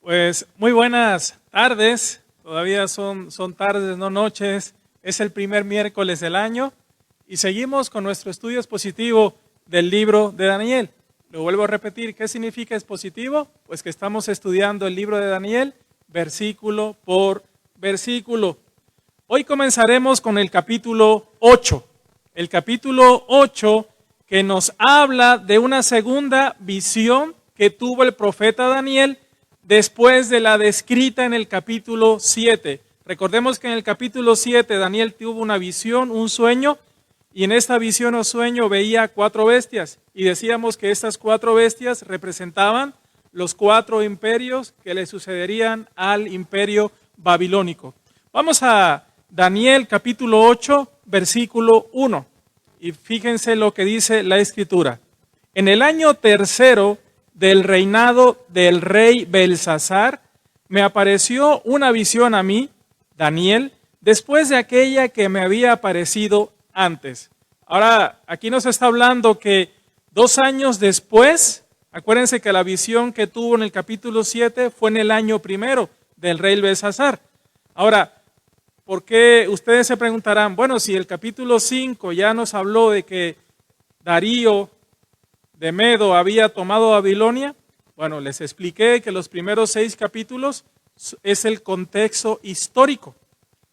Pues muy buenas tardes, todavía son tardes, no noches, es el primer miércoles del año y seguimos con nuestro estudio expositivo del libro de Daniel. Lo vuelvo a repetir, ¿qué significa expositivo? Pues que estamos estudiando el libro de Daniel versículo por versículo. Hoy comenzaremos con el capítulo 8, el capítulo 8 que nos habla de una segunda visión que tuvo el profeta Daniel después de la descrita en el capítulo 7. Recordemos que en el capítulo 7 Daniel tuvo una visión, un sueño, y en esta visión o sueño veía 4 bestias. Y decíamos que estas 4 bestias representaban los 4 imperios que le sucederían al imperio babilónico. Vamos a Daniel capítulo 8, versículo 1. Y fíjense lo que dice la Escritura. En el año tercero del reinado del rey Belsasar, me apareció una visión a mí, Daniel, después de aquella que me había aparecido antes. Ahora, aquí nos está hablando que 2 años después, acuérdense que la visión que tuvo en el capítulo 7 fue en el año primero del rey Belsasar. Ahora, ¿por qué? Ustedes se preguntarán, bueno, si el capítulo 5 ya nos habló de que Darío de Medo había tomado Babilonia. Bueno, les expliqué que los primeros 6 capítulos es el contexto histórico.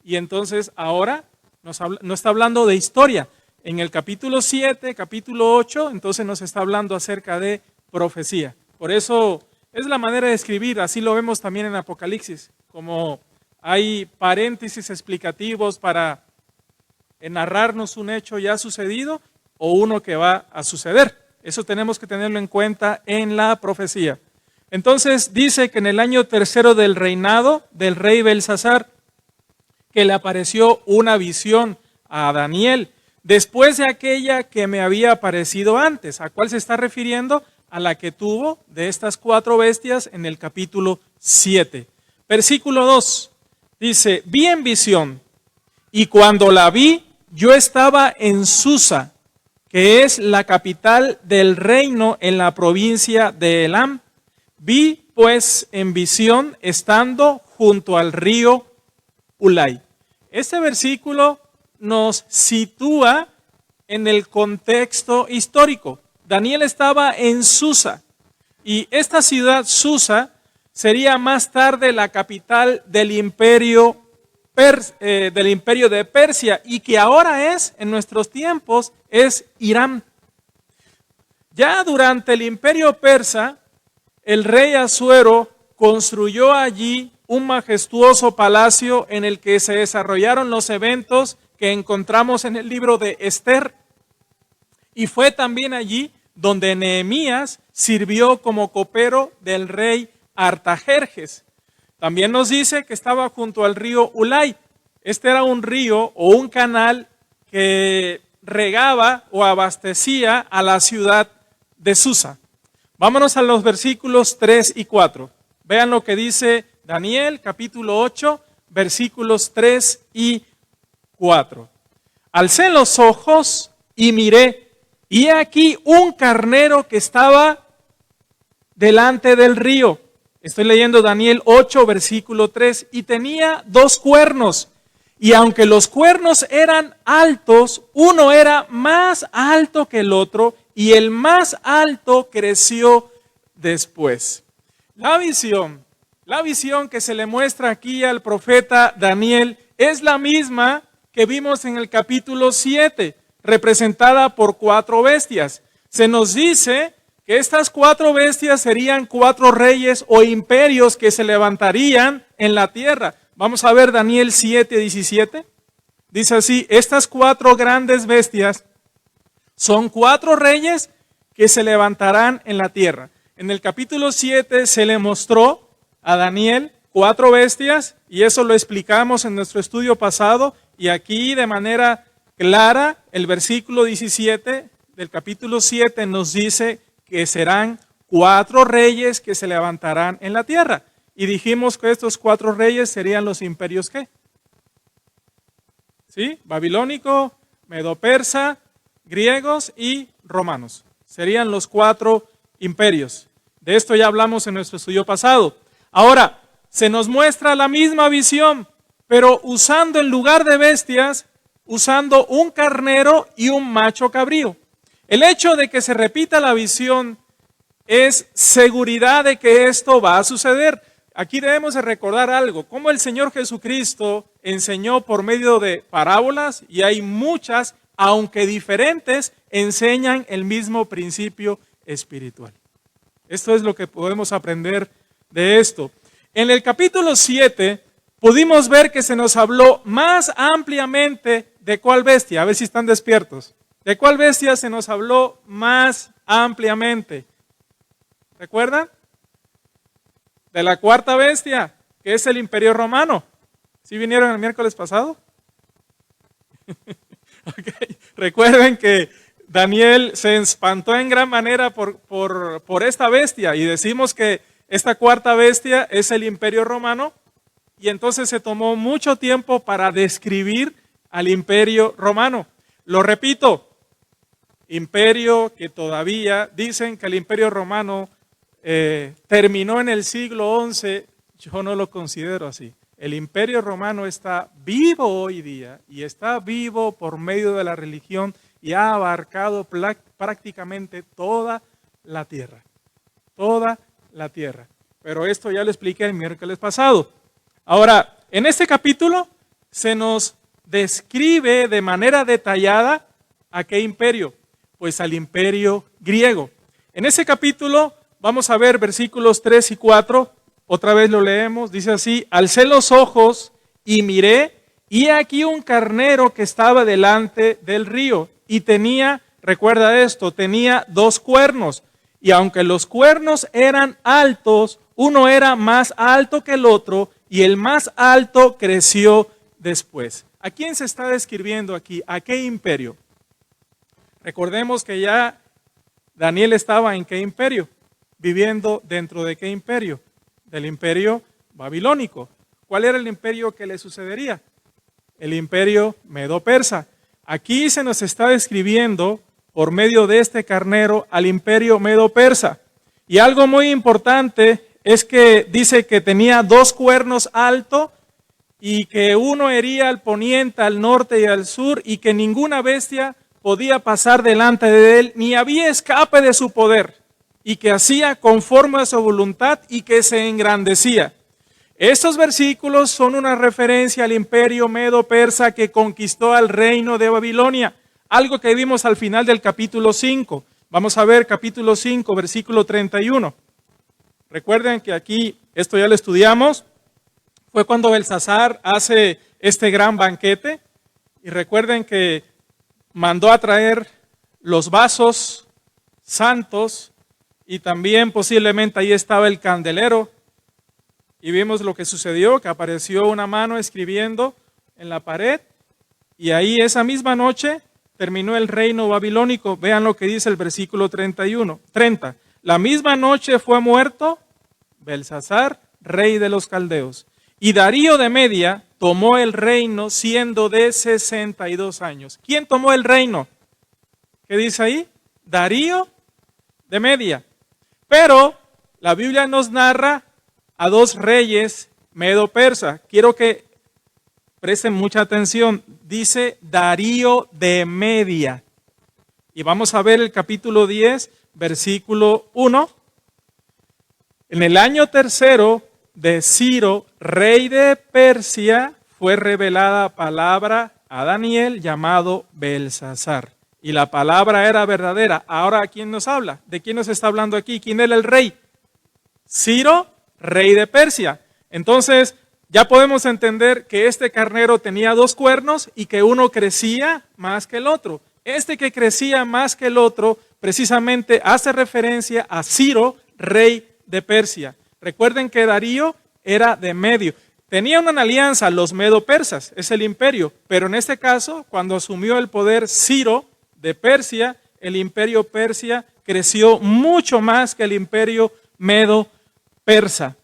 Y entonces ahora no está hablando de historia. En el capítulo 7, capítulo 8, entonces nos está hablando acerca de profecía. Por eso es la manera de escribir, así lo vemos también en Apocalipsis, como hay paréntesis explicativos para narrarnos un hecho ya sucedido o uno que va a suceder. Eso tenemos que tenerlo en cuenta en la profecía. Entonces dice que en el año tercero del reinado del rey Belsasar, que le apareció una visión a Daniel, después de aquella que me había aparecido antes. ¿A cuál se está refiriendo? A la que tuvo de estas 4 bestias en el capítulo 7. Versículo 2, dice, vi en visión, y cuando la vi, yo estaba en Susa, que es la capital del reino en la provincia de Elam. Vi pues en visión estando junto al río Ulai. Este versículo nos sitúa en el contexto histórico. Daniel estaba en Susa y esta ciudad Susa sería más tarde la capital del imperio de Persia y que ahora en nuestros tiempos, es Irán. Ya durante el imperio persa, el rey Asuero construyó allí un majestuoso palacio en el que se desarrollaron los eventos que encontramos en el libro de Esther. Y fue también allí donde Nehemías sirvió como copero del rey Artajerjes. También nos dice que estaba junto al río Ulai. Este era un río o un canal que regaba o abastecía a la ciudad de Susa. Vámonos a los versículos 3 y 4. Vean lo que dice Daniel, capítulo 8, versículos 3 y 4. Alcé los ojos y miré, y he aquí un carnero que estaba delante del río. Estoy leyendo Daniel 8, versículo 3, y tenía 2 cuernos, y aunque los cuernos eran altos, uno era más alto que el otro, y el más alto creció después. La visión que se le muestra aquí al profeta Daniel es la misma que vimos en el capítulo 7, representada por 4 bestias. Se nos dice que estas 4 bestias serían 4 reyes o imperios que se levantarían en la tierra. Vamos a ver Daniel 7:17. Dice así, estas 4 grandes bestias son 4 reyes que se levantarán en la tierra. En el capítulo 7 se le mostró a Daniel 4 bestias y eso lo explicamos en nuestro estudio pasado y aquí de manera clara el versículo 17 del capítulo 7 nos dice que serán 4 reyes que se levantarán en la tierra. Y dijimos que estos 4 reyes serían los imperios ¿qué? ¿Sí? Babilónico, medo-persa, griegos y romanos. Serían los 4 imperios. De esto ya hablamos en nuestro estudio pasado. Ahora, se nos muestra la misma visión, pero usando en lugar de bestias, usando un carnero y un macho cabrío. El hecho de que se repita la visión es seguridad de que esto va a suceder. Aquí debemos de recordar algo, como el Señor Jesucristo enseñó por medio de parábolas, y hay muchas, aunque diferentes, enseñan el mismo principio espiritual. Esto es lo que podemos aprender de esto. En el capítulo 7 pudimos ver que se nos habló más ampliamente de cuál bestia, a ver si están despiertos. ¿De cuál bestia se nos habló más ampliamente? ¿Recuerdan? De la cuarta bestia, que es el Imperio Romano. ¿Sí vinieron el miércoles pasado? Okay. Recuerden que Daniel se espantó en gran manera por esta bestia, y decimos que esta cuarta bestia es el Imperio Romano, y entonces se tomó mucho tiempo para describir al Imperio Romano. Lo repito, imperio que todavía dicen que el Imperio Romano terminó en el siglo XI, yo no lo considero así. El Imperio Romano está vivo hoy día, y está vivo por medio de la religión, y ha abarcado prácticamente toda la tierra. Toda la tierra. Pero esto ya lo expliqué el miércoles pasado. Ahora, en este capítulo se nos describe de manera detallada a qué imperio. Pues al imperio griego. En ese capítulo vamos a ver versículos 3 y 4. Otra vez lo leemos. Dice así: alcé los ojos y miré, y he aquí un carnero que estaba delante del río, y tenía, recuerda esto, tenía 2 cuernos. Y aunque los cuernos eran altos, uno era más alto que el otro, y el más alto creció después. ¿A quién se está describiendo aquí? ¿A qué imperio? Recordemos que ya Daniel estaba en qué imperio, viviendo dentro de qué imperio, del imperio babilónico. ¿Cuál era el imperio que le sucedería? El imperio medo-persa. Aquí se nos está describiendo por medio de este carnero al imperio medo-persa. Y algo muy importante es que dice que tenía 2 cuernos altos, y que uno hería al poniente, al norte y al sur, y que ninguna bestia podía pasar delante de él, ni había escape de su poder, y que hacía conforme a su voluntad, y que se engrandecía. Estos versículos son una referencia al imperio medo-persa que conquistó al reino de Babilonia, algo que vimos al final del capítulo 5. Vamos a ver capítulo 5, versículo 31. Recuerden que aquí, esto ya lo estudiamos, fue cuando Belsasar hace este gran banquete, y recuerden que mandó a traer los vasos santos, y también posiblemente ahí estaba el candelero, y vimos lo que sucedió, que apareció una mano escribiendo en la pared, y ahí esa misma noche terminó el reino babilónico. Vean lo que dice el versículo 30. La misma noche fue muerto Belsasar, rey de los caldeos, y Darío de Media tomó el reino siendo de 62 años. ¿Quién tomó el reino? ¿Qué dice ahí? Darío de Media. Pero la Biblia nos narra a 2 reyes medo-persa. Quiero que presten mucha atención. Dice Darío de Media. Y vamos a ver el capítulo 10, versículo 1. En el año 3 de Ciro, rey de Persia, fue revelada palabra a Daniel llamado Belsasar. Y la palabra era verdadera. Ahora, ¿a quién nos habla? ¿De quién nos está hablando aquí? ¿Quién era el rey? Ciro, rey de Persia. Entonces, ya podemos entender que este carnero tenía 2 cuernos y que uno crecía más que el otro. Este que crecía más que el otro, precisamente hace referencia a Ciro, rey de Persia. Recuerden que Darío era de Medio. Tenían una alianza, los medo-persas, es el imperio, pero en este caso, cuando asumió el poder Ciro de Persia, el imperio Persia creció mucho más que el imperio medo-persa.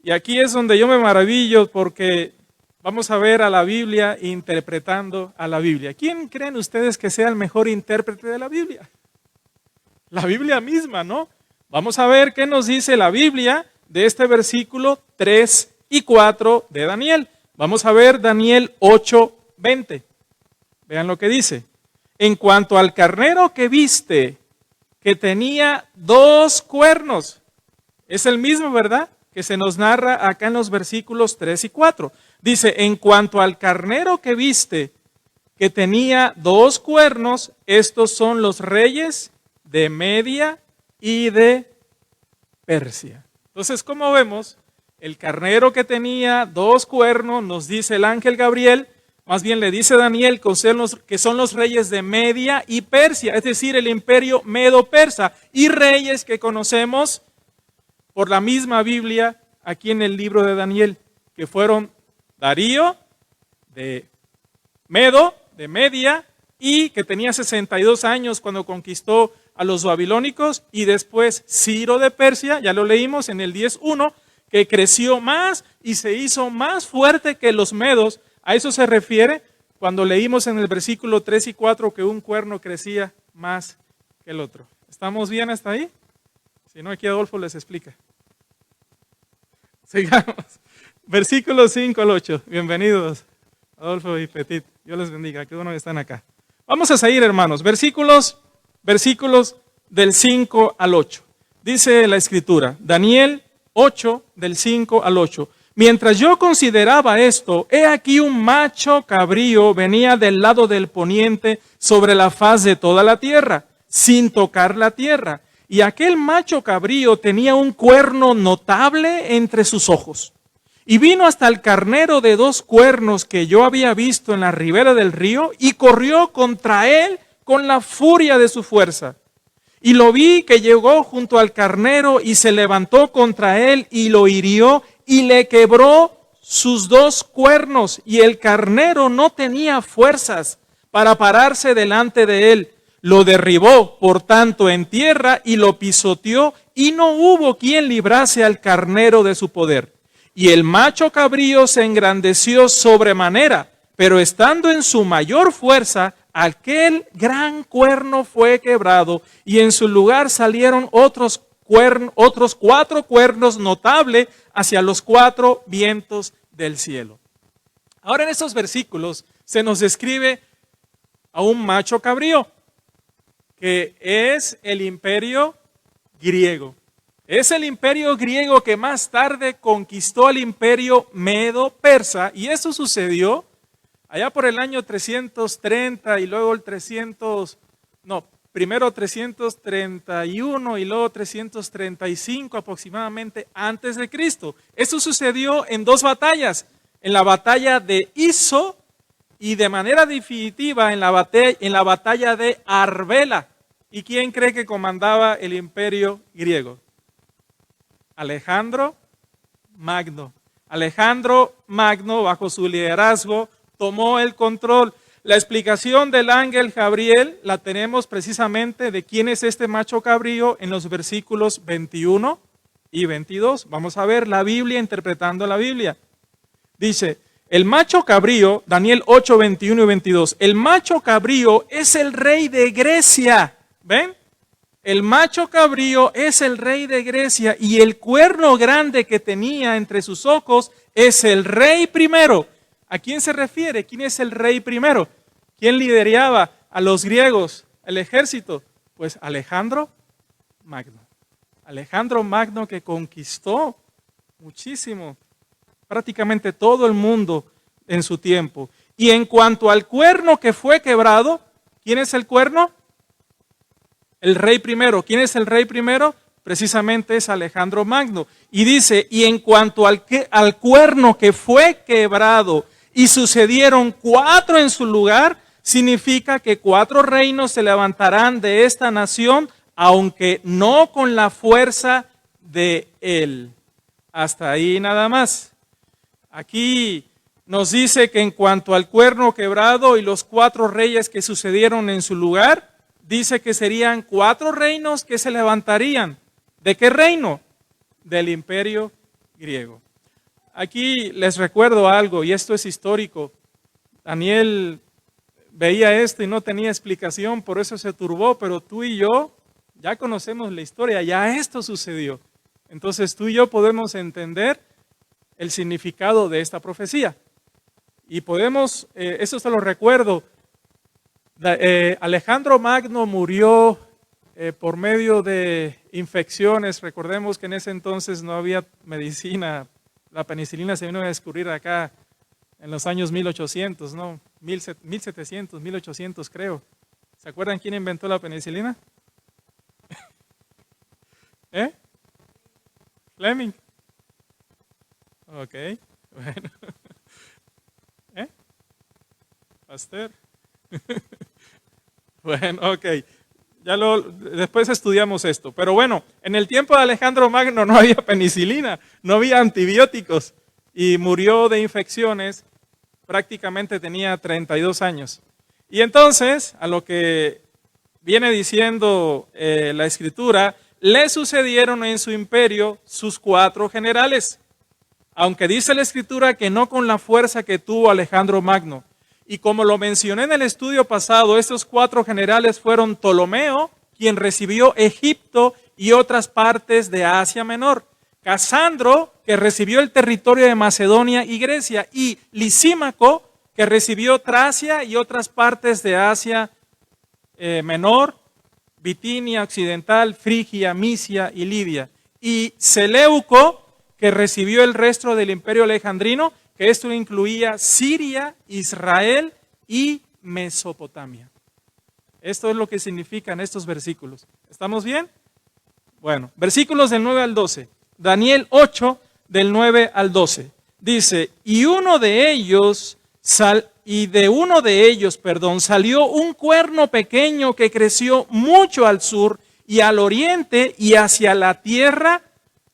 Y aquí es donde yo me maravillo, porque vamos a ver a la Biblia interpretando a la Biblia. ¿Quién creen ustedes que sea el mejor intérprete de la Biblia? La Biblia misma, ¿no? Vamos a ver qué nos dice la Biblia de este versículo 3 y 4 de Daniel. Vamos a ver Daniel 8:20. Vean lo que dice. En cuanto al carnero que viste, que tenía 2 cuernos. Es el mismo, ¿verdad?, que se nos narra acá en los versículos 3 y 4. Dice, en cuanto al carnero que viste, que tenía 2 cuernos, estos son los reyes de Media y de Persia. Entonces, como vemos, el carnero que tenía 2 cuernos, nos dice el ángel Gabriel, más bien le dice Daniel que son los reyes de Media y Persia, es decir, el imperio medo-persa, y reyes que conocemos por la misma Biblia aquí en el libro de Daniel, que fueron Darío de Medo, de Media, y que tenía 62 años cuando conquistó a los babilónicos, y después Ciro de Persia, ya lo leímos en el 10:1, que creció más y se hizo más fuerte que los medos. A eso se refiere cuando leímos en el versículo 3 y 4 que un cuerno crecía más que el otro. ¿Estamos bien hasta ahí? Si no, aquí Adolfo les explica. Sigamos. Versículos 5 al 8. Bienvenidos, Adolfo y Petit. Dios les bendiga, que uno están acá. Vamos a seguir, hermanos. Versículos del 5 al 8. Dice la Escritura, Daniel 8, del 5 al 8. Mientras yo consideraba esto, he aquí un macho cabrío venía del lado del poniente sobre la faz de toda la tierra, sin tocar la tierra. Y aquel macho cabrío tenía un cuerno notable entre sus ojos. Y vino hasta el carnero de 2 cuernos que yo había visto en la ribera del río, y corrió contra él con la furia de su fuerza. Y lo vi que llegó junto al carnero y se levantó contra él y lo hirió y le quebró sus 2 cuernos. Y el carnero no tenía fuerzas para pararse delante de él. Lo derribó, por tanto, en tierra y lo pisoteó, y no hubo quien librase al carnero de su poder. Y el macho cabrío se engrandeció sobremanera, pero estando en su mayor fuerza, aquel gran cuerno fue quebrado, y en su lugar salieron otros 4 cuernos notables hacia los 4 vientos del cielo. Ahora en estos versículos se nos describe a un macho cabrío, que es el imperio griego. Es el imperio griego que más tarde conquistó el imperio medo-persa, y eso sucedió allá por el año 330 y luego primero 331 y luego 335 aproximadamente antes de Cristo. Eso sucedió en 2 batallas, en la batalla de Iso y de manera definitiva en la batalla de Arbela. ¿Y quién cree que comandaba el imperio griego? Alejandro Magno. Alejandro Magno, bajo su liderazgo, tomó el control. La explicación del ángel Gabriel la tenemos precisamente de quién es este macho cabrío en los versículos 21 y 22. Vamos a ver la Biblia interpretando la Biblia. Dice, el macho cabrío, Daniel 8, 21 y 22, el macho cabrío es el rey de Grecia. ¿Ven? El macho cabrío es el rey de Grecia, y el cuerno grande que tenía entre sus ojos es el rey primero. ¿A quién se refiere? ¿Quién es el rey primero? ¿Quién lideraba a los griegos, el ejército? Pues Alejandro Magno. Alejandro Magno, que conquistó muchísimo, prácticamente todo el mundo en su tiempo. Y en cuanto al cuerno que fue quebrado, ¿quién es el cuerno? El rey primero. ¿Quién es el rey primero? Precisamente es Alejandro Magno. Y dice, y en cuanto al cuerno que fue quebrado y sucedieron 4 en su lugar, significa que 4 reinos se levantarán de esta nación, aunque no con la fuerza de él. Hasta ahí nada más. Aquí nos dice que en cuanto al cuerno quebrado y los 4 reyes que sucedieron en su lugar, dice que serían 4 reinos que se levantarían. ¿De qué reino? Del imperio griego. Aquí les recuerdo algo, y esto es histórico. Daniel veía esto y no tenía explicación, por eso se turbó, pero tú y yo ya conocemos la historia, ya esto sucedió. Entonces tú y yo podemos entender el significado de esta profecía. Y podemos, eso se lo recuerdo, Alejandro Magno murió por medio de infecciones. Recordemos que en ese entonces no había medicina. La penicilina se vino a descubrir acá en los años 1800, ¿no? 1700, 1800 creo. ¿Se acuerdan quién inventó la penicilina? ¿Eh? Fleming. Ok, bueno. ¿Eh? Pasteur. Bueno, ok. Después estudiamos esto. Pero bueno, en el tiempo de Alejandro Magno no había penicilina, no había antibióticos y murió de infecciones, prácticamente tenía 32 años. Y entonces, a lo que viene diciendo la Escritura, le sucedieron en su imperio sus 4 generales, aunque dice la Escritura que no con la fuerza que tuvo Alejandro Magno. Y como lo mencioné en el estudio pasado, estos 4 generales fueron Ptolomeo, quien recibió Egipto y otras partes de Asia Menor, Casandro, que recibió el territorio de Macedonia y Grecia, y Lisímaco, que recibió Tracia y otras partes de Asia Menor, Bitinia Occidental, Frigia, Misia y Lidia, y Seleuco, que recibió el resto del imperio alejandrino, que esto incluía Siria, Israel y Mesopotamia. Esto es lo que significan estos versículos. ¿Estamos bien? Bueno, versículos del 9 al 12. Daniel 8, del 9 al 12. Dice, de uno de ellos salió un cuerno pequeño que creció mucho al sur y al oriente y hacia la tierra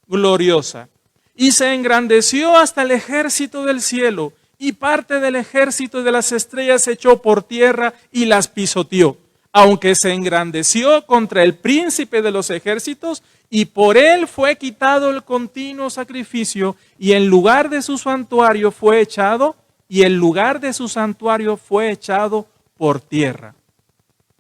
gloriosa. Y se engrandeció hasta el ejército del cielo, y parte del ejército de las estrellas se echó por tierra y las pisoteó, aunque se engrandeció contra el príncipe de los ejércitos, y por él fue quitado el continuo sacrificio, y el lugar de su santuario fue echado, por tierra.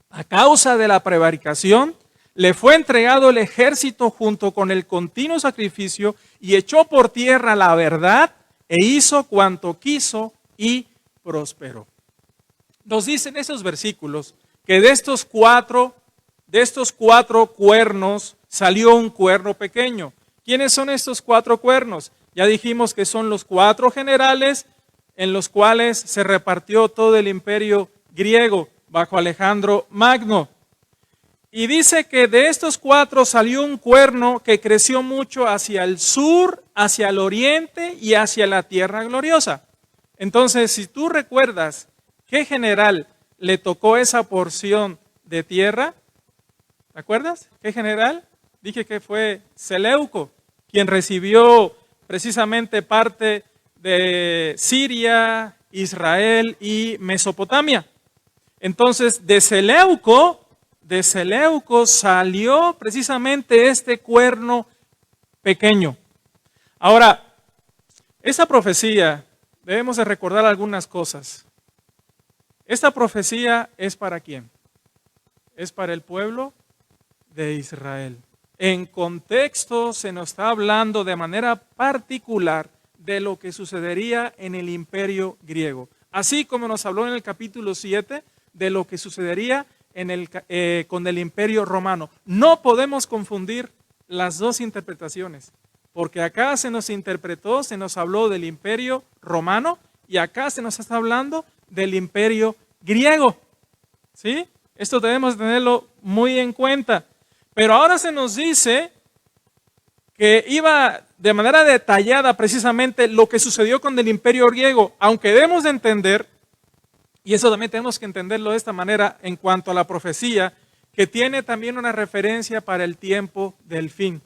A causa de la prevaricación, le fue entregado el ejército junto con el continuo sacrificio y echó por tierra la verdad e hizo cuanto quiso y prosperó. Nos dicen esos versículos que de estos cuatro cuernos salió un cuerno pequeño. ¿Quiénes son estos 4 cuernos? Ya dijimos que son los 4 generales en los cuales se repartió todo el imperio griego bajo Alejandro Magno. Y dice que de estos 4 salió un cuerno que creció mucho hacia el sur, hacia el oriente y hacia la tierra gloriosa. Entonces, si tú recuerdas qué general le tocó esa porción de tierra, ¿te acuerdas? ¿Qué general? Dije que fue Seleuco, quien recibió precisamente parte de Siria, Israel y Mesopotamia. Entonces, de Seleuco salió precisamente este cuerno pequeño. Ahora, esta profecía, debemos de recordar algunas cosas. Esta profecía es ¿para quién? Es para el pueblo de Israel. En contexto se nos está hablando de manera particular de lo que sucedería en el imperio griego. Así como nos habló en el capítulo 7 de lo que sucedería con el imperio romano. No podemos confundir las dos interpretaciones, porque acá se nos habló del imperio romano y acá se nos está hablando del imperio griego. ¿Sí? Esto debemos tenerlo muy en cuenta. Pero ahora se nos dice que iba de manera detallada precisamente lo que sucedió con el imperio griego, aunque debemos de entender, y eso también tenemos que entenderlo de esta manera en cuanto a la profecía, que tiene también una referencia para el tiempo del fin.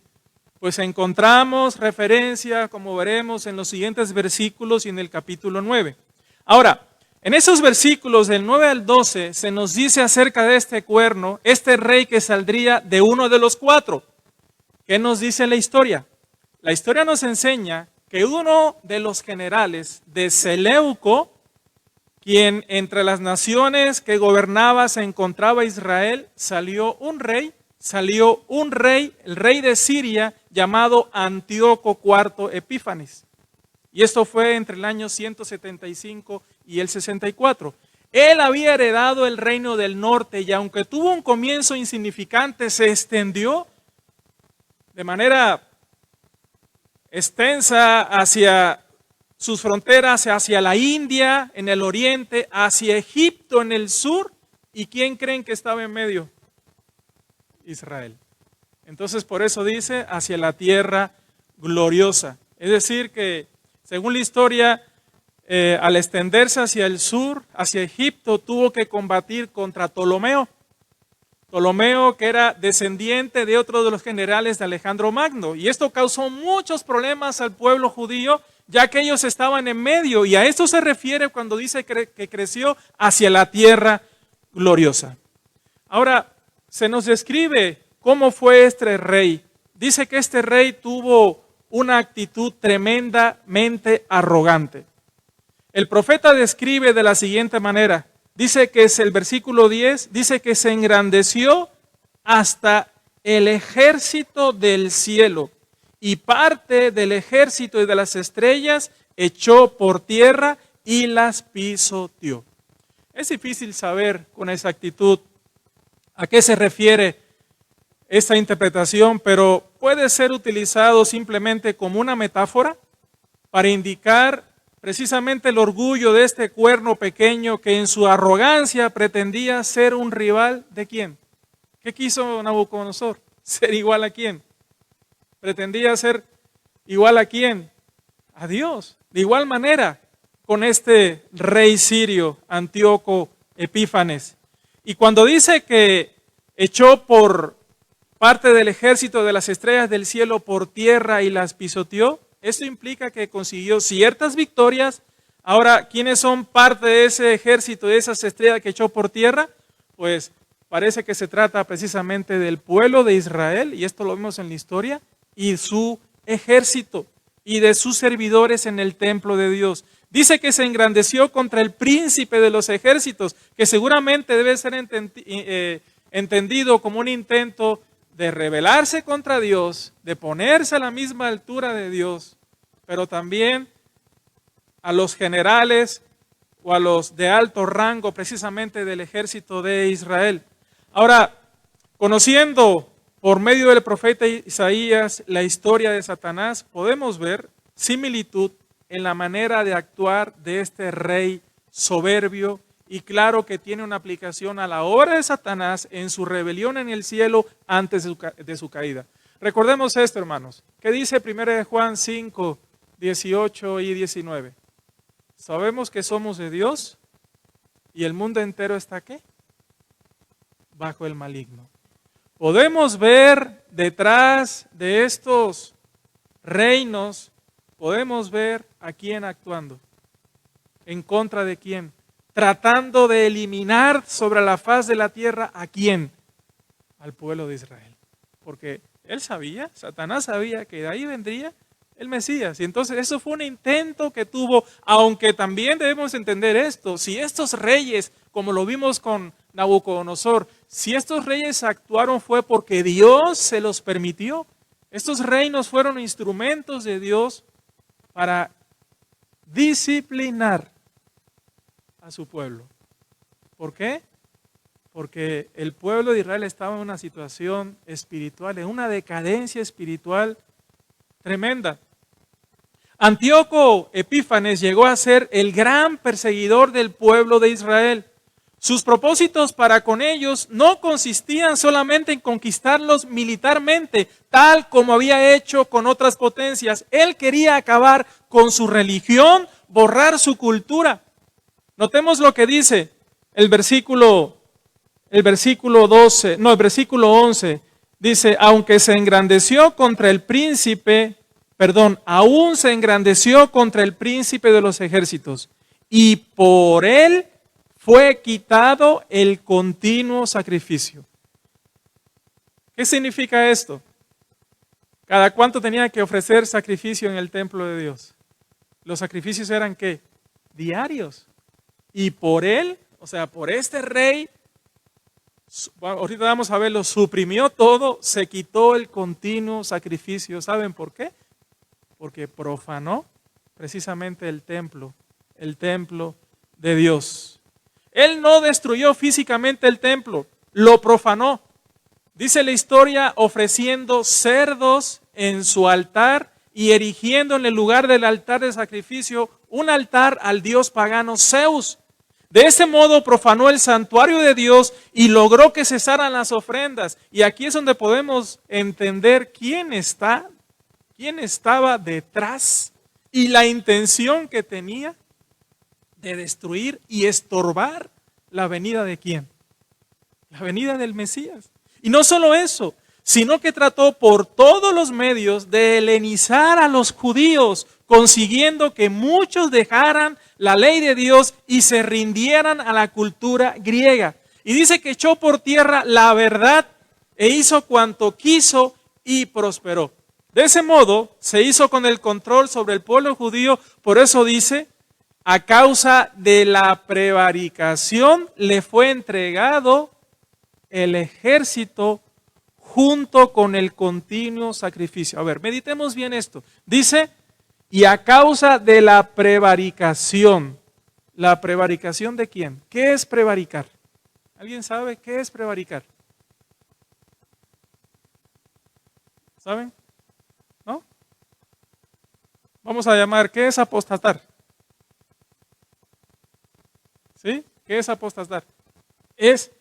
Pues encontramos referencia, como veremos, en los siguientes versículos y en el capítulo 9. Ahora, en esos versículos del 9 al 12 se nos dice acerca de este cuerno, este rey que saldría de uno de los 4. ¿Qué nos dice la historia? La historia nos enseña que uno de los generales de Seleuco, quien entre las naciones que gobernaba se encontraba Israel, salió un rey salió un rey, el rey de Siria, llamado Antíoco IV Epífanes. Y esto fue entre el año 175 y el 64. Él había heredado el reino del norte y aunque tuvo un comienzo insignificante, se extendió de manera extensa hacia sus fronteras, hacia la India en el oriente, hacia Egipto en el sur. ¿Y quién creen que estaba en medio? Israel. Entonces por eso dice hacia la tierra gloriosa. Es decir que según la historia, al extenderse hacia el sur, hacia Egipto, tuvo que combatir contra Ptolomeo. Ptolomeo, que era descendiente de otro de los generales de Alejandro Magno. Y esto causó muchos problemas al pueblo judío, ya que ellos estaban en medio. Y a esto se refiere cuando dice que creció hacia la tierra gloriosa. Ahora, se nos describe cómo fue este rey. Dice que este rey tuvo una actitud tremendamente arrogante. El profeta describe de la siguiente manera. Dice que es el versículo 10, dice que se engrandeció hasta el ejército del cielo y parte del ejército y de las estrellas echó por tierra y las pisoteó. Es difícil saber con exactitud a qué se refiere esta interpretación, pero puede ser utilizado simplemente como una metáfora para indicar precisamente el orgullo de este cuerno pequeño que en su arrogancia pretendía ser un rival ¿de quién? ¿Qué quiso Nabucodonosor? ¿Ser igual a quién? Pretendía ser igual a quién? A Dios. De igual manera con este rey sirio, Antíoco Epífanes. Y cuando dice que echó por parte del ejército de las estrellas del cielo por tierra y las pisoteó, esto implica que consiguió ciertas victorias. Ahora, ¿quiénes son parte de ese ejército, de esas estrellas que echó por tierra? Pues parece que se trata precisamente del pueblo de Israel, y esto lo vemos en la historia, y su ejército, y de sus servidores en el templo de Dios. Dice que se engrandeció contra el príncipe de los ejércitos, que seguramente debe ser entendido como un intento de rebelarse contra Dios, de ponerse a la misma altura de Dios, pero también a los generales o a los de alto rango precisamente del ejército de Israel. Ahora, conociendo por medio del profeta Isaías la historia de Satanás, podemos ver similitud en la manera de actuar de este rey soberbio. Y claro que tiene una aplicación a la obra de Satanás en su rebelión en el cielo antes de su caída. Recordemos esto, hermanos. ¿Qué dice 1 Juan 5, 18 y 19? Sabemos que somos de Dios y el mundo entero está ¿qué? Bajo el maligno. Podemos ver detrás de estos reinos, podemos ver a quién actuando. ¿En contra de quién? Tratando de eliminar sobre la faz de la tierra ¿a quién? Al pueblo de Israel. Porque él sabía, Satanás sabía que de ahí vendría el Mesías. Y entonces eso fue un intento que tuvo, aunque también debemos entender esto, si estos reyes, como lo vimos con Nabucodonosor, si estos reyes actuaron fue porque Dios se los permitió. Estos reinos fueron instrumentos de Dios para disciplinar a su pueblo. ¿Por qué? Porque el pueblo de Israel estaba en una situación espiritual, en una decadencia espiritual tremenda. Antíoco Epífanes llegó a ser el gran perseguidor del pueblo de Israel. Sus propósitos para con ellos no consistían solamente en conquistarlos militarmente, tal como había hecho con otras potencias. Él quería acabar con su religión, borrar su cultura. Notemos lo que dice el versículo 11. Dice, aún se engrandeció contra el príncipe de los ejércitos, y por él fue quitado el continuo sacrificio. ¿Qué significa esto? ¿Cada cuánto tenía que ofrecer sacrificio en el templo de Dios? Los sacrificios eran ¿qué? Diarios. Y por él, o sea, por este rey, ahorita vamos a verlo, suprimió todo, se quitó el continuo sacrificio. ¿Saben por qué? Porque profanó precisamente el templo de Dios. Él no destruyó físicamente el templo, lo profanó. Dice la historia, ofreciendo cerdos en su altar y erigiendo en el lugar del altar de sacrificio un altar al dios pagano Zeus. De ese modo profanó el santuario de Dios y logró que cesaran las ofrendas. Y aquí es donde podemos entender quién estaba detrás y la intención que tenía de destruir y estorbar la venida de quién. La venida del Mesías. Y no solo eso, sino que trató por todos los medios de helenizar a los judíos, consiguiendo que muchos dejaran la ley de Dios y se rindieran a la cultura griega. Y dice que echó por tierra la verdad e hizo cuanto quiso y prosperó. De ese modo se hizo con el control sobre el pueblo judío, por eso dice, a causa de la prevaricación le fue entregado el ejército junto con el continuo sacrificio. A ver, meditemos bien esto. Dice, y a causa de la prevaricación. ¿La prevaricación de quién? ¿Qué es prevaricar? ¿Alguien sabe qué es prevaricar? ¿Saben? ¿No? Vamos a llamar, ¿qué es apostatar? ¿Sí? ¿Qué es apostatar? Es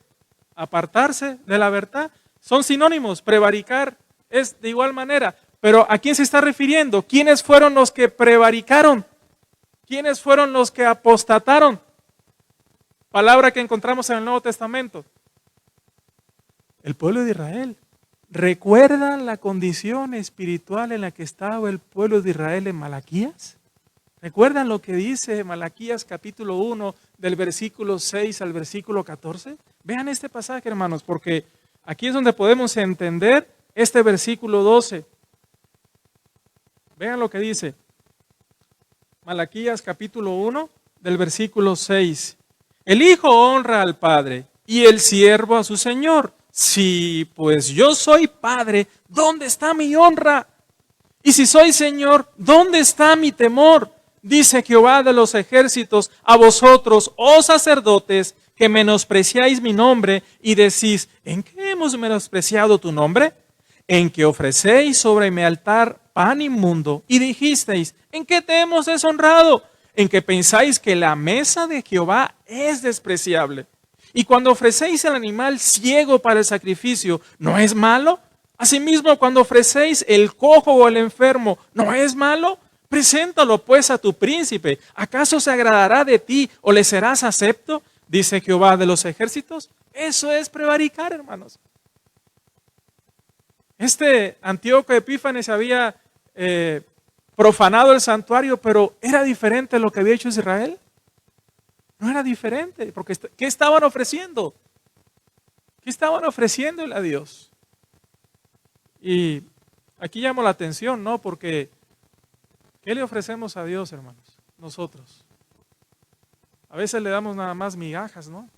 apartarse de la verdad. Son sinónimos, prevaricar es de igual manera. Pero ¿a quién se está refiriendo? ¿Quiénes fueron los que prevaricaron? ¿Quiénes fueron los que apostataron? Palabra que encontramos en el Nuevo Testamento. El pueblo de Israel. ¿Recuerdan la condición espiritual en la que estaba el pueblo de Israel en Malaquías? ¿Recuerdan lo que dice Malaquías capítulo 1 del versículo 6 al versículo 14? Vean este pasaje, hermanos, porque aquí es donde podemos entender este versículo 12. Vean lo que dice Malaquías capítulo 1 del versículo 6. El hijo honra al padre y el siervo a su señor. Si pues yo soy padre, ¿dónde está mi honra? Y si soy señor, ¿dónde está mi temor? Dice Jehová de los ejércitos, a vosotros, oh sacerdotes, que menospreciáis mi nombre y decís, ¿en qué hemos menospreciado tu nombre? En que ofrecéis sobre mi altar pan inmundo y dijisteis, ¿en qué te hemos deshonrado? En que pensáis que la mesa de Jehová es despreciable. Y cuando ofrecéis el animal ciego para el sacrificio, ¿no es malo? Asimismo, cuando ofrecéis el cojo o el enfermo, ¿no es malo? Preséntalo pues a tu príncipe. ¿Acaso se agradará de ti o le serás acepto? Dice Jehová de los ejércitos. Eso es prevaricar, hermanos. Antíoco Epífanes había profanado el santuario, pero ¿era diferente lo que había hecho Israel? No era diferente, porque ¿qué estaban ofreciendo? ¿Qué estaban ofreciéndole a Dios? Y aquí llamo la atención, ¿no? Porque ¿qué le ofrecemos a Dios, hermanos? Nosotros. A veces le damos nada más migajas, ¿no?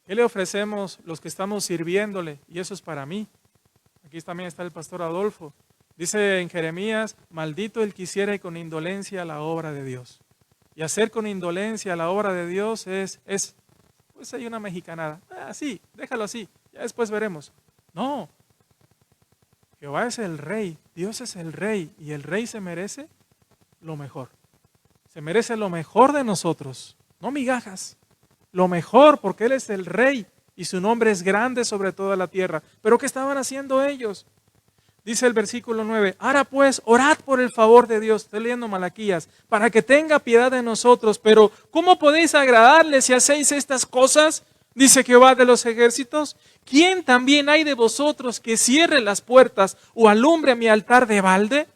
¿Qué le ofrecemos los que estamos sirviéndole? Y eso es para mí. Aquí también está el pastor Adolfo. Dice en Jeremías, maldito el que hiciere con indolencia la obra de Dios. Y hacer con indolencia la obra de Dios pues hay una mexicanada. Sí, déjalo así, ya después veremos. No, Jehová es el rey, Dios es el rey y el rey se merece lo mejor. Se merece lo mejor de nosotros, no migajas. Lo mejor porque Él es el rey y su nombre es grande sobre toda la tierra. ¿Pero qué estaban haciendo ellos? Dice el versículo 9, ahora pues, orad por el favor de Dios, estoy leyendo Malaquías, para que tenga piedad de nosotros, pero ¿cómo podéis agradarle si hacéis estas cosas? Dice Jehová de los ejércitos, ¿quién también hay de vosotros que cierre las puertas o alumbre mi altar de balde?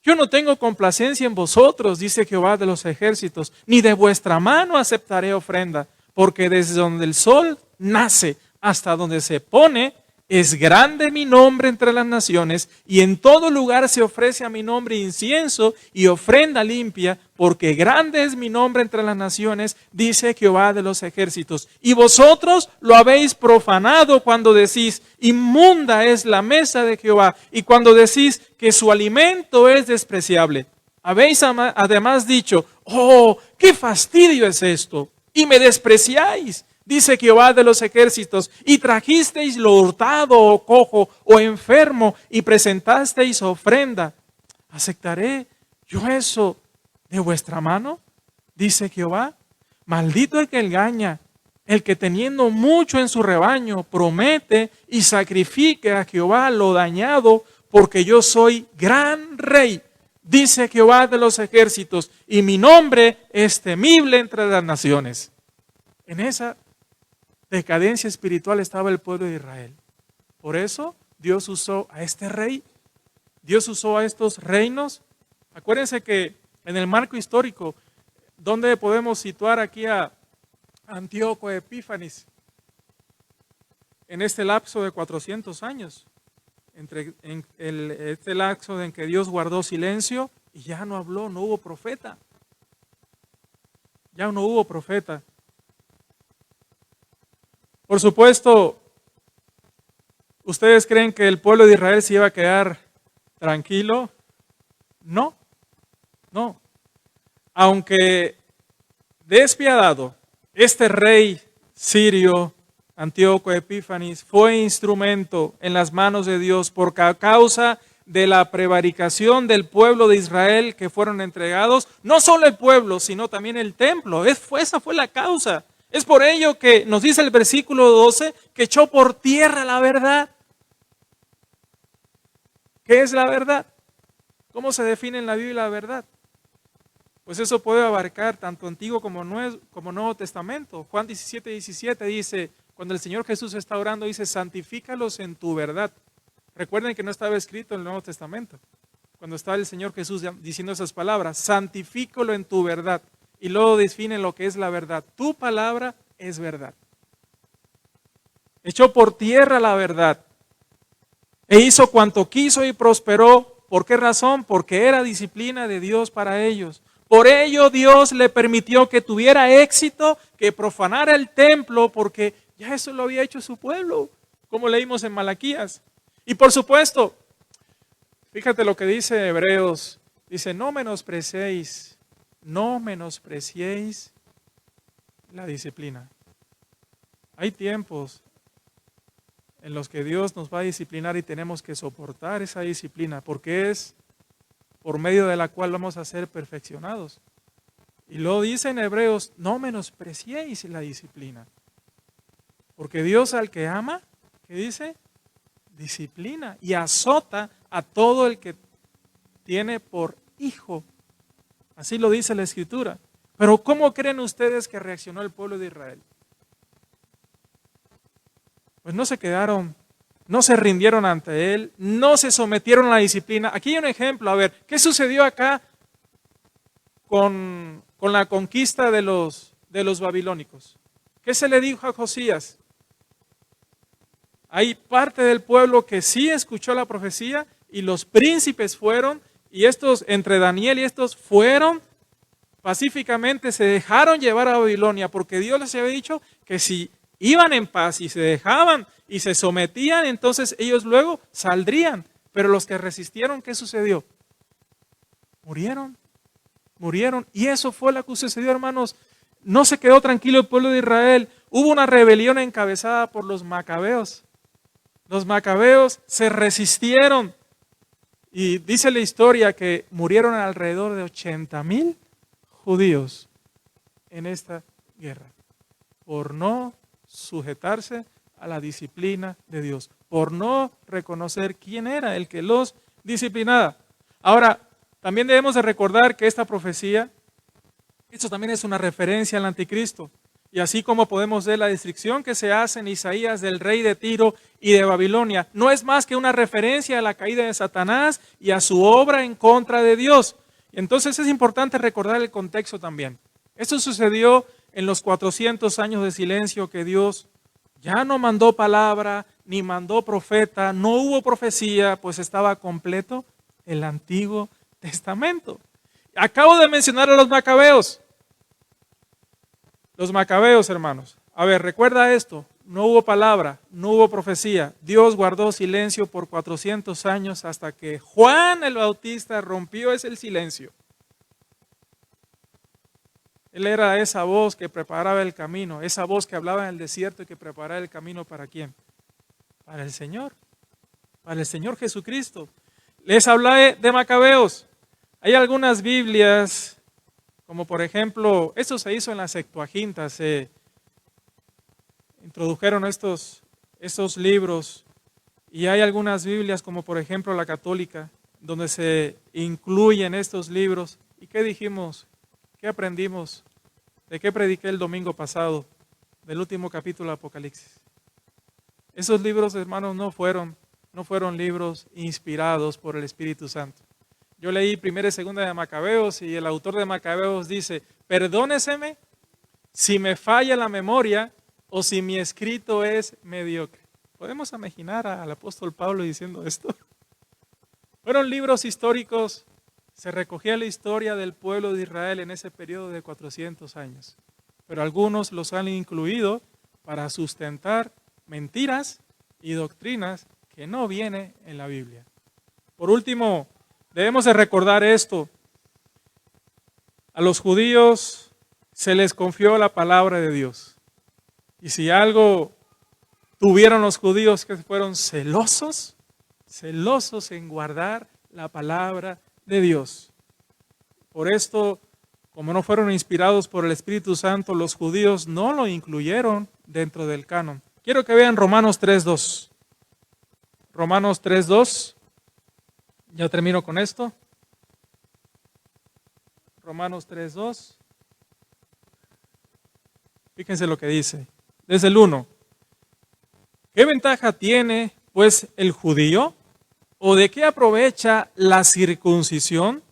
Yo no tengo complacencia en vosotros, dice Jehová de los ejércitos, ni de vuestra mano aceptaré ofrenda, porque desde donde el sol nace hasta donde se pone, es grande mi nombre entre las naciones, y en todo lugar se ofrece a mi nombre incienso y ofrenda limpia, porque grande es mi nombre entre las naciones, dice Jehová de los ejércitos. Y vosotros lo habéis profanado cuando decís, inmunda es la mesa de Jehová, y cuando decís que su alimento es despreciable. Habéis además dicho, oh, qué fastidio es esto, y me despreciáis, dice Jehová de los ejércitos, y trajisteis lo hurtado o cojo o enfermo y presentasteis ofrenda. ¿Aceptaré yo eso de vuestra mano? Dice Jehová. Maldito el que engaña, el que teniendo mucho en su rebaño promete y sacrifique a Jehová lo dañado, porque yo soy gran rey, dice Jehová de los ejércitos, y mi nombre es temible entre las naciones. En esa decadencia espiritual estaba el pueblo de Israel. Por eso Dios usó a este rey, Dios usó a estos reinos. Acuérdense que en el marco histórico, ¿dónde podemos situar aquí a Antíoco Epífanes? En este lapso de 400 años, este lapso en que Dios guardó silencio y ya no habló, no hubo profeta. Ya no hubo profeta. Por supuesto, ¿ustedes creen que el pueblo de Israel se iba a quedar tranquilo? No, no. Aunque despiadado, este rey sirio, Antíoco Epífanes, fue instrumento en las manos de Dios por causa de la prevaricación del pueblo de Israel que fueron entregados, no solo el pueblo, sino también el templo. Esa fue la causa. Es por ello que nos dice el versículo 12 que echó por tierra la verdad. ¿Qué es la verdad? ¿Cómo se define en la Biblia la verdad? Pues eso puede abarcar tanto Antiguo como Nuevo Testamento. Juan 17:17 dice, cuando el Señor Jesús está orando, dice, santifícalos en tu verdad. Recuerden que no estaba escrito en el Nuevo Testamento. Cuando estaba el Señor Jesús diciendo esas palabras, santifícalo en tu verdad. Y luego define lo que es la verdad. Tu palabra es verdad. Echó por tierra la verdad. E hizo cuanto quiso y prosperó. ¿Por qué razón? Porque era disciplina de Dios para ellos. Por ello Dios le permitió que tuviera éxito, que profanara el templo, porque ya eso lo había hecho su pueblo, como leímos en Malaquías. Y por supuesto, fíjate lo que dice Hebreos, dice, no menospreciéis la disciplina. Hay tiempos en los que Dios nos va a disciplinar y tenemos que soportar esa disciplina, porque es por medio de la cual vamos a ser perfeccionados. Y lo dice en Hebreos, no menospreciéis la disciplina. Porque Dios al que ama, ¿qué dice? Disciplina y azota a todo el que tiene por hijo. Así lo dice la Escritura. Pero ¿cómo creen ustedes que reaccionó el pueblo de Israel? Pues no se quedaron, no se rindieron ante él, no se sometieron a la disciplina. Aquí hay un ejemplo, a ver, ¿qué sucedió acá con la conquista de los babilónicos? ¿Qué se le dijo a Josías? Hay parte del pueblo que sí escuchó la profecía y los príncipes fueron, y estos, entre Daniel y estos, fueron pacíficamente, se dejaron llevar a Babilonia, porque Dios les había dicho que si iban en paz y se dejaban y se sometían, entonces ellos luego saldrían. Pero los que resistieron, ¿qué sucedió? Murieron. Y eso fue lo que sucedió, hermanos. No se quedó tranquilo el pueblo de Israel. Hubo una rebelión encabezada por los macabeos. Los macabeos se resistieron. Y dice la historia que murieron alrededor de 80,000 judíos en esta guerra. Por no sujetarse a la disciplina de Dios, por no reconocer quién era el que los disciplinaba. Ahora, también debemos de recordar que esta profecía, esto también es una referencia al anticristo, y así como podemos ver la descripción que se hace en Isaías del rey de Tiro y de Babilonia, no es más que una referencia a la caída de Satanás y a su obra en contra de Dios. Entonces es importante recordar el contexto también. Esto sucedió en los 400 años de silencio que Dios ya no mandó palabra, ni mandó profeta, no hubo profecía, pues estaba completo el Antiguo Testamento. Acabo de mencionar a los macabeos. Los macabeos, hermanos. A ver, recuerda esto. No hubo palabra, no hubo profecía. Dios guardó silencio por 400 años hasta que Juan el Bautista rompió ese silencio. Él era esa voz que preparaba el camino, esa voz que hablaba en el desierto y que preparaba el camino ¿para quién? Para el Señor Jesucristo. Les hablé de macabeos. Hay algunas Biblias, como por ejemplo, esto se hizo en la Septuaginta, se introdujeron estos libros, y hay algunas Biblias, como por ejemplo la católica, donde se incluyen estos libros. ¿Y qué dijimos? ¿Qué aprendimos? ¿De qué prediqué el domingo pasado? Del último capítulo de Apocalipsis. Esos libros, hermanos, no fueron libros inspirados por el Espíritu Santo. Yo leí 1 y 2 de Macabeos y el autor de Macabeos dice, perdóneseme si me falla la memoria o si mi escrito es mediocre. ¿Podemos imaginar al apóstol Pablo diciendo esto? Fueron libros históricos, se recogía la historia del pueblo de Israel en ese periodo de 400 años. Pero algunos los han incluido para sustentar mentiras y doctrinas que no vienen en la Biblia. Por último, debemos de recordar esto. A los judíos se les confió la palabra de Dios. Y si algo tuvieron los judíos, que fueron celosos en guardar la palabra de Dios. Por esto, como no fueron inspirados por el Espíritu Santo, los judíos no lo incluyeron dentro del canon. Quiero que vean Romanos 3:2. Romanos 3:2. Ya termino con esto. Romanos 3:2. Fíjense lo que dice. Desde el 1. ¿Qué ventaja tiene, pues, el judío? ¿O de qué aprovecha la circuncisión?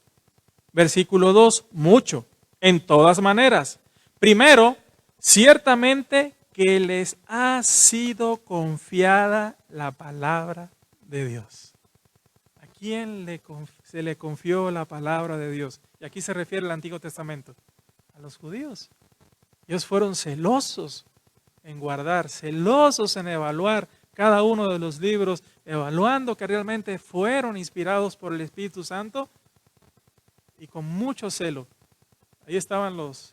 Versículo 2. Mucho, en todas maneras. Primero, ciertamente que les ha sido confiada la palabra de Dios. ¿A quién se le confió la palabra de Dios? Y aquí se refiere al Antiguo Testamento. A los judíos. Ellos fueron celosos en guardar, celosos en evaluar cada uno de los libros, evaluando que realmente fueron inspirados por el Espíritu Santo y con mucho celo. Ahí estaban los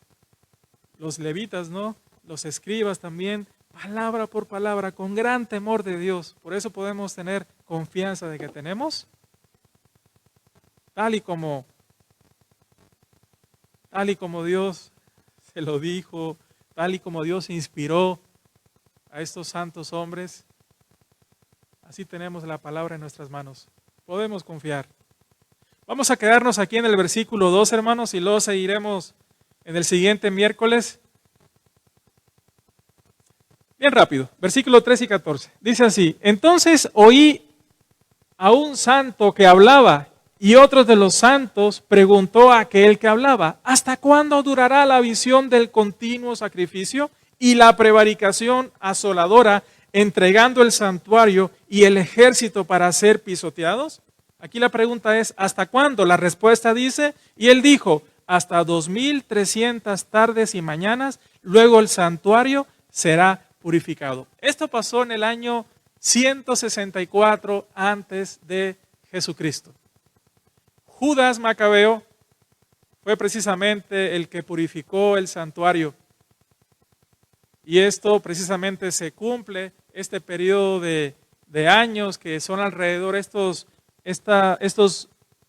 levitas, ¿no? Los escribas también, palabra por palabra, con gran temor de Dios. Por eso podemos tener confianza de que tenemos, tal y como Dios se lo dijo, tal y como Dios inspiró a estos santos hombres, así tenemos la palabra en nuestras manos. Podemos confiar. Vamos a quedarnos aquí en el versículo 2, hermanos, y luego seguiremos en el siguiente miércoles. Bien rápido, versículo 3 y 14. Dice así, entonces oí a un santo que hablaba, y otro de los santos preguntó a aquel que hablaba, ¿hasta cuándo durará la visión del continuo sacrificio y la prevaricación asoladora, entregando el santuario y el ejército para ser pisoteados? Aquí la pregunta es, ¿hasta cuándo? La respuesta dice, y él dijo, hasta 2300 tardes y mañanas, luego el santuario será purificado. Esto pasó en el año 164 antes de Jesucristo. Judas Macabeo fue precisamente el que purificó el santuario. Y esto precisamente se cumple, este periodo de años que son alrededor estos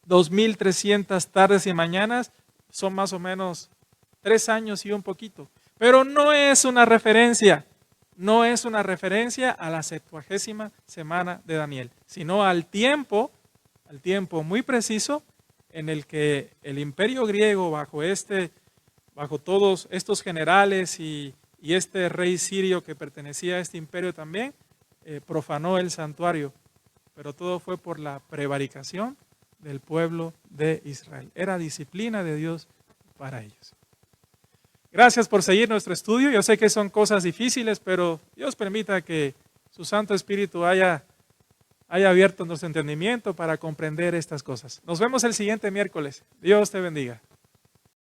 2300 tardes y mañanas, son más o menos 3 años y un poquito. Pero no es una referencia a la 70ª semana de Daniel, sino al tiempo muy preciso en el que el imperio griego bajo todos estos generales y este rey sirio que pertenecía a este imperio también, profanó el santuario, pero todo fue por la prevaricación del pueblo de Israel. Era disciplina de Dios para ellos. Gracias por seguir nuestro estudio. Yo sé que son cosas difíciles, pero Dios permita que su Santo Espíritu haya abierto nuestro entendimiento para comprender estas cosas. Nos vemos el siguiente miércoles. Dios te bendiga.